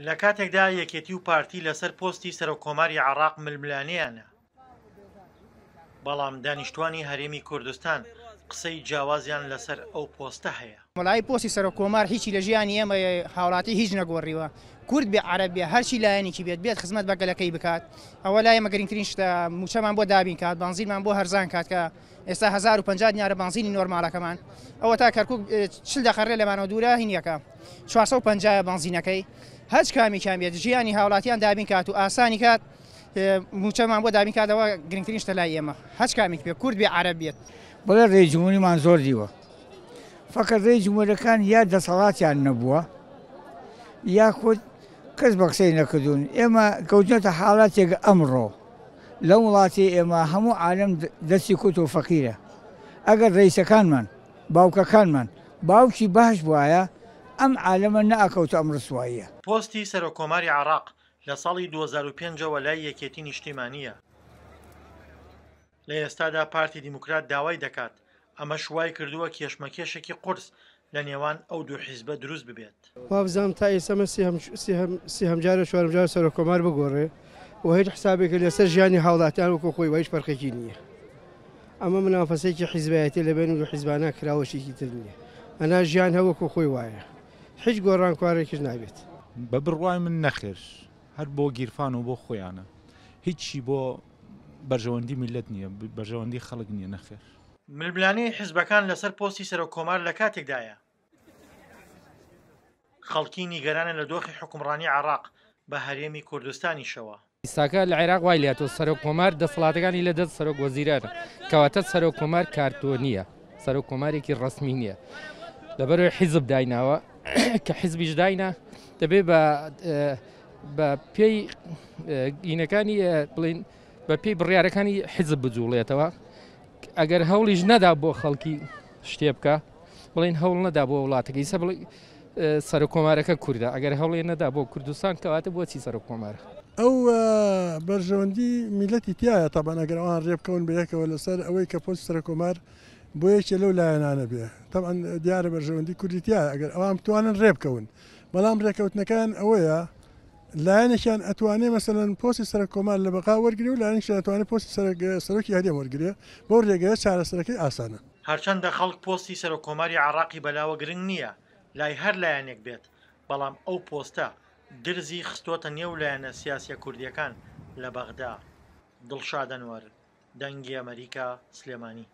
لە کاتێکدا یەکێتی و پارتی لەسەر پۆستی سەرۆکۆماری عێراق ململانەیانە، بەڵام دانیشتوانی هەرێمی کوردستان قسەی جیاوازیان لەسەر ئەو پۆستە هەیە. وڵای پۆستی سەرۆکۆمار هیچی لە ژیانی ئێمە هاوڵاتی هیچ نەگۆڕیوە. کورد بێ عەرەب بێ هەرچی لایەنێکی بێت خزمەت بە گەلەکەی بکات. ئەوە لای ئێمە گرنگترین شتە، موچەمان بۆ دابین کات، بانزیلمان بۆ هەرزان کات کە ئێستا 1050 دیارە بانزیلی نۆرمالەکەمان. ئەوە تا کەرکووک 40 دەقەڕێ لەمانەوە دوورە هینیەکە 450 بانزینەکەی. هەچ کامیان بێت ژیانی هاوڵاتیان دابین کات و ئاسانی کات، موچەمان بۆ دابین کاتەوە گرنگترین شتە لای ئێمە. هەچ کامیک بێت کورد بێ عەرەب بێت. بەڵێ ڕێجمهوریمان زۆر دیوە، فقط ڕێجمهوریەکان یا دەسەڵاتیان نەبووە یا خۆت کەس بە قسەی نەکردوون. ئێمە کەوتنەتە حاڵاتێک ئەمڕۆ لە وڵاتی ئێمە هەموو عالەم دەستی کوت و فەقیرە. ئەگەر ڕئیسەکانمان باوکەکانمان باوکی باش بواە ئەم عالەمە نەئەکەوتە ئەم ڕسواییە. پۆستی سەرۆکۆماری عێراق لە ساڵی 2005ەوە لای یەکێتی نیشتیمانیە. لە ئێستادا پارتی دیموکرات داوای دەکات ئەمە شوای کردووە کێشمەکێشێکی قورس لە نێوان ئەو دوو حیزبە دروست ببێت. وابزانم تا ئێستا سێهەم جارە چوارم جارە سەرۆکۆمار بگۆڕێ و هیچ حسابێکە لەسەر ژیانی هاوڵاتیان وەکو خۆی هیچ فەرقێکی نییە. ئەمە منافەسەیەکی حیزبایەتی لەبین و حیزبانە کراوەشێکی تر نییە. ئەنا ژیان هەوەکو خۆی وایە، هیچ گۆڕانکوارێکیش نابێت. بە بڕوای من نەخێر، هەر بۆ گیرفان و بۆ خۆیانە، هیچی بۆ بەرژەوەندی میلەت نییە، بەرژەوەندی خەڵک نییە. نەخێر ململانەی حیزبەکان لەسەر پۆستی سەرۆکۆمار لە کاتێکدایە خەڵکی نیگەرانە لە دۆخی حکومڕانی عێراق بە هەرێمی کوردستانیشەوە. ئێستاکە لە عێراق وای لێتەوە سەرۆکۆمار دەسەڵاتەکانی لە دەست سەرۆک وەزیرانە، کەواتە سەرۆکۆمار کارتۆنیە، سەرۆکۆمارێکی ڕەسمی نییە. لەبەرەوەی حیزب دایناوە کە حیزبیش داینا دەبێت بە پێی گینەکانی بڵین بە پێی بڕیارەکانی حیزب بجوڵێتەوە. ئەگەر هەوڵیش نەدا بۆ خەڵکی شتێ بکە، بڵین هەوڵ نەدا بۆ وڵاتەکەی سە بڵێ سەرۆکۆمارەکە کووردە، ئەگەر هەوڵێ نەدا بۆ کوردستان کەواتە بۆچی سەرۆکۆمارە؟ ئەو بەرژەوەندی میلەتی تایە تابان ئەگەر ئەوان ڕێبکەون بەیەکەوە لەسەر ئەوەی کە پۆستی سەرۆکۆمار بۆ یەکێ لەو لایەنانە بێ. تەبعەن دیارە بەرژەوەندی کوردی تایە ئەگەر ئەوان بتوانن ڕێبکەون، بەڵام ڕێکەوتنەکان ئەوەیە لایەنێکیان ئەتوانێ مەسەلەن پۆستی سەرۆکۆمار لە بەقا وەرگری و لایەنێکیان ئەتوانێت پۆستی سەرۆکی هەرێم وەرگرێ. بۆ ڕێگەیە چارەسەرەکەی ئاسانە. هەرچەندە خەڵک پۆستی سەرۆکۆماری عێراقی بەلاوە گرنگ نییە لای هەر لایەنێک بێت، بەڵام ئەو پۆستە درزی خستۆتە نێو لایەنە سیاسیە کوردیەکان لە بەغدا. دڵشاد ئەنوەر، دەنگی ئەمریکا، سلێمانی.